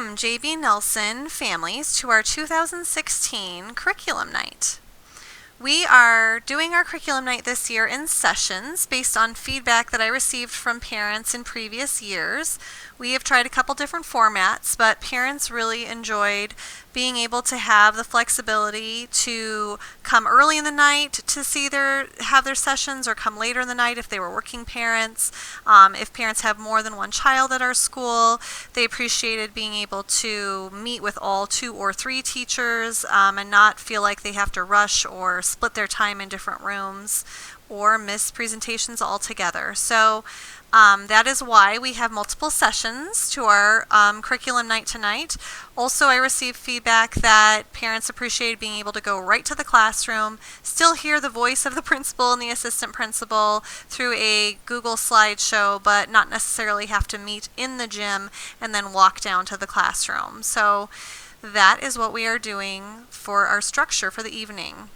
welcome JB Nelson families to our 2016 Curriculum Night. We are doing our Curriculum Night this year in sessions based on feedback that I received from parents in previous years. We have tried a couple different formats, but parents really enjoyed being able to have the flexibility to come early in the night to have their sessions, or come later in the night if they were working parents. If parents have more than one child at our school, they appreciated being able to meet with all 2 or 3 teachers and not feel like they have to rush or split their time in different rooms or miss presentations altogether. So that is why we have multiple sessions to our Curriculum Night tonight. Also, I received feedback that parents appreciated being able to go right to the classroom, still hear the voice of the principal and the assistant principal through a Google slideshow, but not necessarily have to meet in the gym and then walk down to the classroom. So that is what we are doing for our structure for the evening.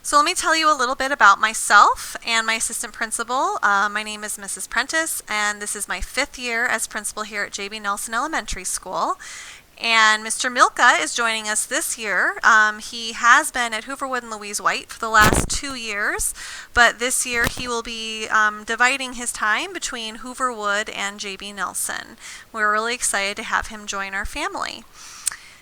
So let me tell you a little bit about myself and my assistant principal. My name is Mrs. Prentice, and this is my 5th year as principal here at JB Nelson Elementary School. And Mr. Milka is joining us this year. He has been at Hooverwood and Louise White for the last 2 years, but this year he will be dividing his time between Hooverwood and JB Nelson. We're really excited to have him join our family.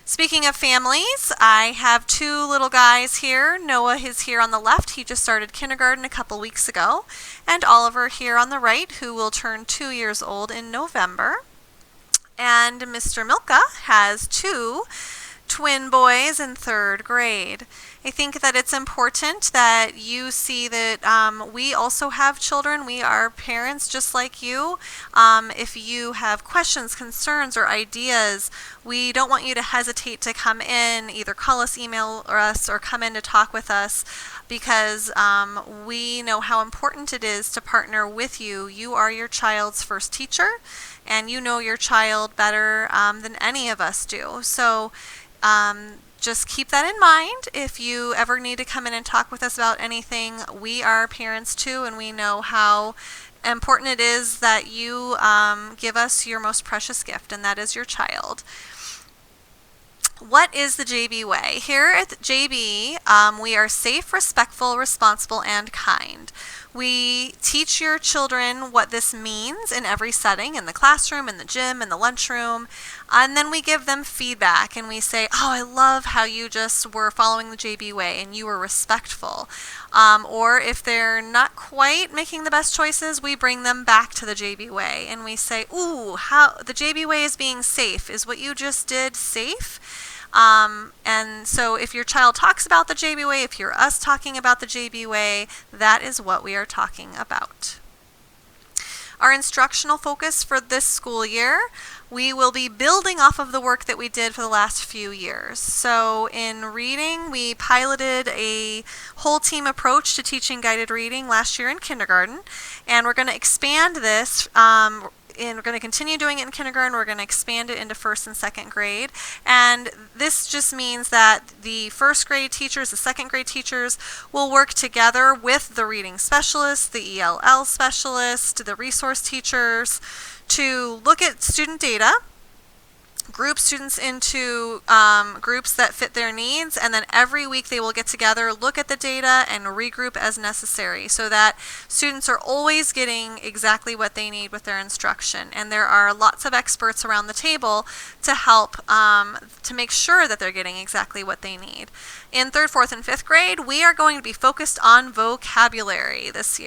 Speaking of families, I have 2 little guys here. Noah is here on the left. He just started kindergarten a couple weeks ago. And Oliver here on the right, who will turn 2 years old in November. And Mr. Milka has 2 twin boys in 3rd grade. I think that it's important that you see that we also have children. We are parents just like you. If you have questions, concerns, or ideas, we don't want you to hesitate to come in, either call us, email us, or come in to talk with us, because we know how important it is to partner with you. You are your child's first teacher, and you know your child better than any of us do. So just keep that in mind. If you ever need to come in and talk with us about anything, we are parents too, and we know how important it is that you give us your most precious gift, and that is your child. What is the JB Way? Here at JB, we are safe, respectful, responsible, and kind. We teach your children what this means in every setting, in the classroom, in the gym, in the lunchroom, and then we give them feedback and we say, oh, I love how you just were following the JB Way and you were respectful. Or if they're not quite making the best choices, we bring them back to the JB Way and we say, ooh, how the JB Way is being safe. Is what you just did safe? And so if your child talks about the JB Way, if you're us talking about the JB Way, that is what we are talking about. Our instructional focus for this school year, we will be building off of the work that we did for the last few years. So in reading, we piloted a whole team approach to teaching guided reading last year in kindergarten, and we're going to expand this and we're going to continue doing it in kindergarten. We're going to expand it into 1st and 2nd grade. And this just means that the 1st grade teachers, the 2nd grade teachers will work together with the reading specialist, the ELL specialist, the resource teachers to look at student data, group students into groups that fit their needs, and then every week they will get together, look at the data, and regroup as necessary so that students are always getting exactly what they need with their instruction. And there are lots of experts around the table to help to make sure that they're getting exactly what they need. In 3rd, 4th, and 5th grade, we are going to be focused on vocabulary this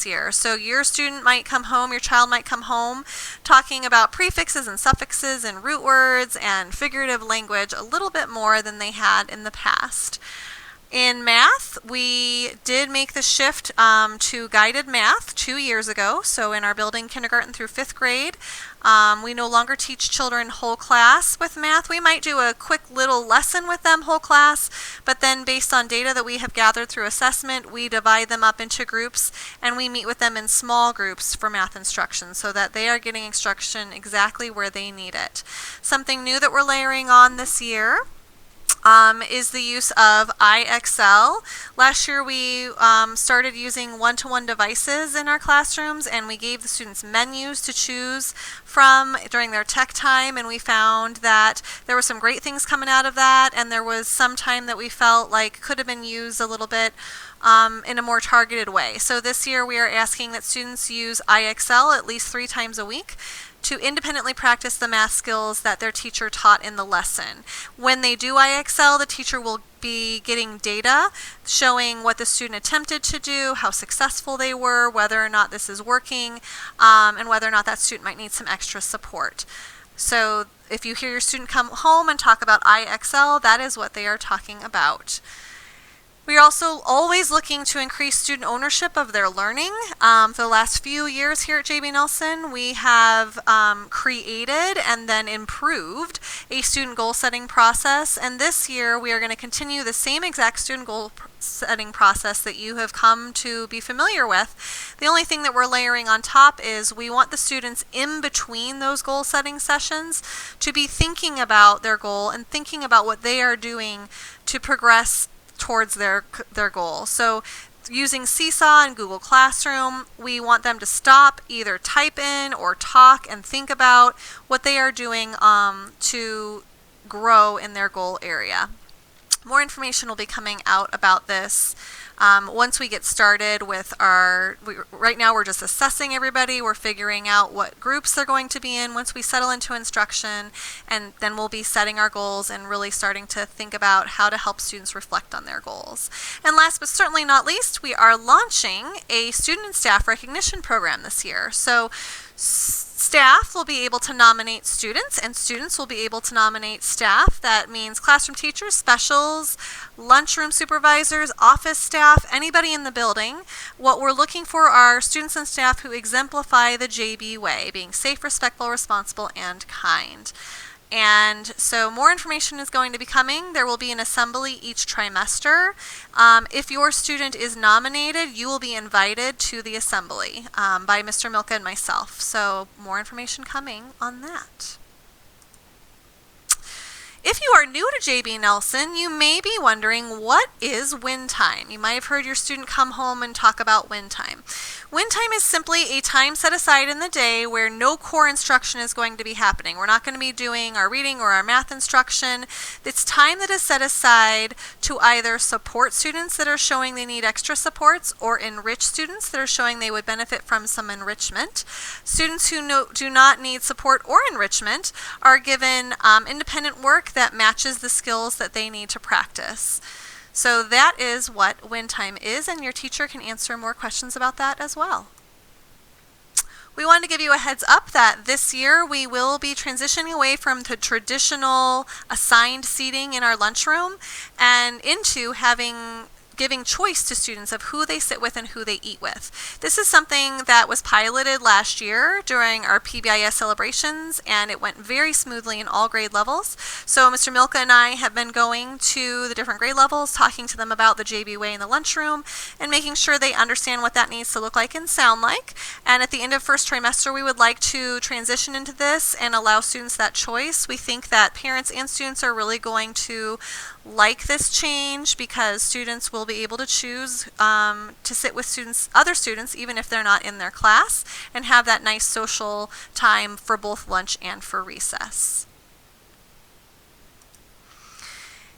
year. So your student might come home, your child might come home talking about prefixes and suffixes and root words and figurative language a little bit more than they had in the past. In math, we did make the shift to guided math 2 years ago. So in our building kindergarten through 5th grade, we no longer teach children whole class with math. We might do a quick little lesson with them whole class, but then based on data that we have gathered through assessment, we divide them up into groups and we meet with them in small groups for math instruction so that they are getting instruction exactly where they need it. Something new that we're layering on this year is the use of IXL. Last year we started using one-to-one devices in our classrooms, and we gave the students menus to choose from during their tech time, and we found that there were some great things coming out of that, and there was some time that we felt like could have been used a little bit in a more targeted way. So this year we are asking that students use IXL at least 3 times a week to independently practice the math skills that their teacher taught in the lesson. When they do IXL, the teacher will be getting data showing what the student attempted to do, how successful they were, whether or not this is working, and whether or not that student might need some extra support. So if you hear your student come home and talk about IXL, that is what they are talking about. We are also always looking to increase student ownership of their learning. For the last few years here at JB Nelson, we have created and then improved a student goal setting process. And this year, we are going to continue the same exact student goal setting process that you have come to be familiar with. The only thing that we're layering on top is we want the students in between those goal setting sessions to be thinking about their goal and thinking about what they are doing to progress towards their goal. So using Seesaw and Google Classroom, we want them to stop, either type in or talk and think about what they are doing to grow in their goal area. More information will be coming out about this once we get started with right now we're just assessing everybody. We're figuring out what groups they're going to be in once we settle into instruction, and then we'll be setting our goals and really starting to think about how to help students reflect on their goals. And last but certainly not least, we are launching a student and staff recognition program this year. So staff will be able to nominate students, and students will be able to nominate staff. That means classroom teachers, specials, lunchroom supervisors, office staff, anybody in the building. What we're looking for are students and staff who exemplify the JB way, being safe, respectful, responsible, and kind. And so more information is going to be coming. There will be an assembly each trimester. If your student is nominated, you will be invited to the assembly by Mr. Milka and myself. So more information coming on that. If you are new to JB Nelson, you may be wondering, what is win time? You might have heard your student come home and talk about win time. Win time is simply a time set aside in the day where no core instruction is going to be happening. We're not going to be doing our reading or our math instruction. It's time that is set aside to either support students that are showing they need extra supports or enrich students that are showing they would benefit from some enrichment. Students who do not need support or enrichment are given independent work that matches the skills that they need to practice. So that is what win time is, and your teacher can answer more questions about that as well. We wanted to give you a heads up that this year we will be transitioning away from the traditional assigned seating in our lunchroom and into giving choice to students of who they sit with and who they eat with. This is something that was piloted last year during our PBIS celebrations, and it went very smoothly in all grade levels. So Mr. Milka and I have been going to the different grade levels, talking to them about the JB Way in the lunchroom, and making sure they understand what that needs to look like and sound like. And at the end of first trimester, we would like to transition into this and allow students that choice. We think that parents and students are really going to like this change because students will be able to choose to sit with other students, even if they're not in their class, and have that nice social time for both lunch and for recess.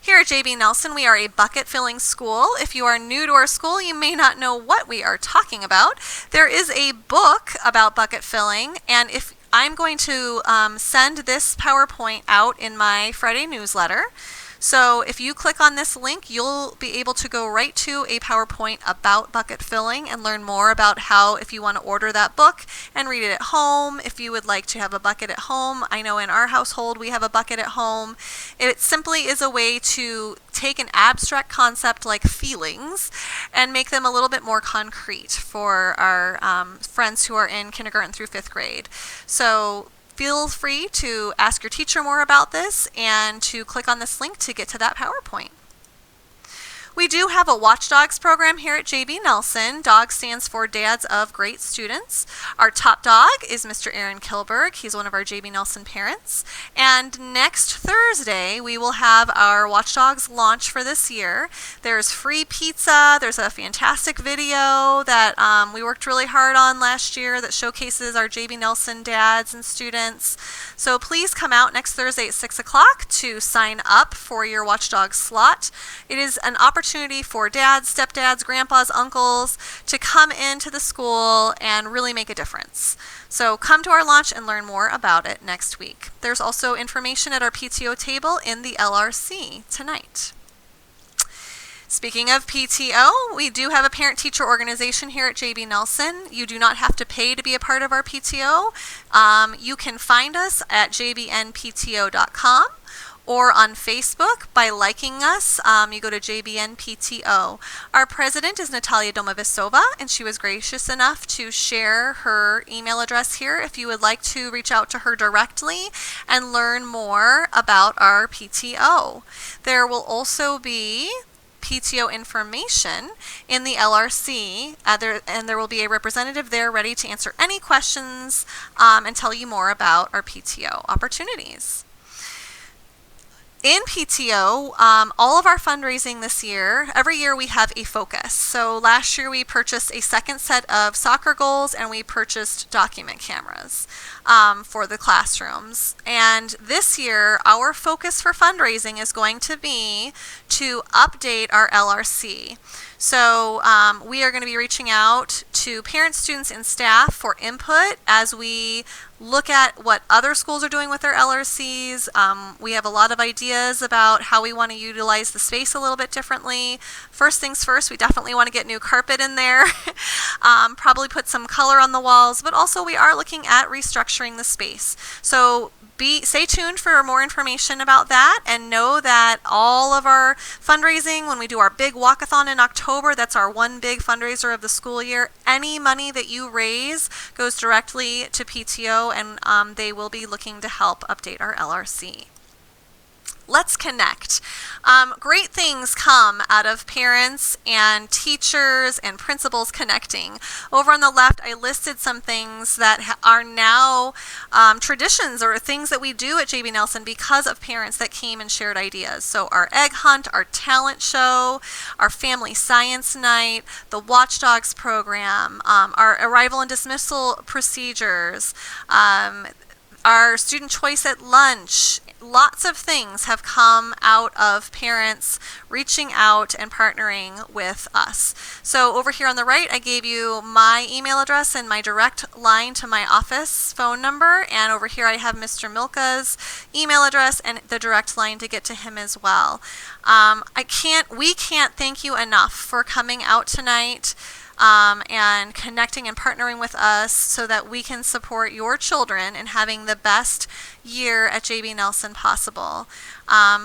Here at JB Nelson, we are a bucket filling school. If you are new to our school, you may not know what we are talking about. There is a book about bucket filling, and if I'm going to send this PowerPoint out in my Friday newsletter. So if you click on this link, you'll be able to go right to a PowerPoint about bucket filling and learn more about how, if you want to order that book and read it at home, if you would like to have a bucket at home. I know in our household we have a bucket at home. It simply is a way to take an abstract concept like feelings and make them a little bit more concrete for our friends who are in kindergarten through 5th grade. So feel free to ask your teacher more about this and to click on this link to get to that PowerPoint. We do have a Watchdogs program here at JB Nelson. DOG stands for Dads of Great Students. Our top dog is Mr. Aaron Kilberg. He's one of our JB Nelson parents. And next Thursday, we will have our Watchdogs launch for this year. There's free pizza. There's a fantastic video that we worked really hard on last year that showcases our JB Nelson dads and students. So please come out next Thursday at 6 o'clock to sign up for your Watchdogs slot. It is an opportunity for dads, stepdads, grandpas, uncles to come into the school and really make a difference. So come to our launch and learn more about it next week. There's also information at our PTO table in the LRC tonight. Speaking of PTO, we do have a parent-teacher organization here at JB Nelson. You do not have to pay to be a part of our PTO. You can find us at jbnpto.com. or on Facebook by liking us. You go to JBN PTO. Our president is Natalia Domovisova, and she was gracious enough to share her email address here if you would like to reach out to her directly and learn more about our PTO. There will also be PTO information in the LRC, and there will be a representative there ready to answer any questions and tell you more about our PTO opportunities. In PTO, all of our fundraising this year, every year we have a focus. So last year we purchased a second set of soccer goals and we purchased document cameras for the classrooms. And this year, our focus for fundraising is going to be to update our LRC. So we are going to be reaching out to parents, students, and staff for input as we look at what other schools are doing with their LRCs. We have a lot of ideas about how we want to utilize the space a little bit differently. First things first, we definitely want to get new carpet in there, probably put some color on the walls, but also we are looking at restructuring the space. So stay tuned for more information about that, and know that all of our fundraising, when we do our big walkathon in October, that's our one big fundraiser of the school year, any money that you raise goes directly to PTO, and they will be looking to help update our LRC. Let's connect. Great things come out of parents and teachers and principals connecting. Over on the left, I listed some things that are now traditions or things that we do at JB Nelson because of parents that came and shared ideas. So our egg hunt, our talent show, our family science night, the Watchdogs program, our arrival and dismissal procedures, our student choice at lunch. Lots of things have come out of parents reaching out and partnering with us. So over here on the right, I gave you my email address and my direct line to my office phone number. And over here, I have Mr. Milka's email address and the direct line to get to him as well. We can't thank you enough for coming out tonight and connecting and partnering with us so that we can support your children in having the best year at JB Nelson possible.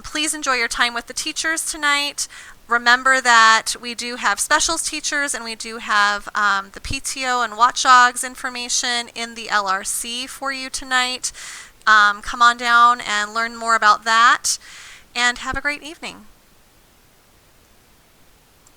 Please enjoy your time with the teachers tonight. Remember that we do have specials teachers and we do have the PTO and Watchdogs information in the LRC for you tonight. Come on down and learn more about that, and have a great evening.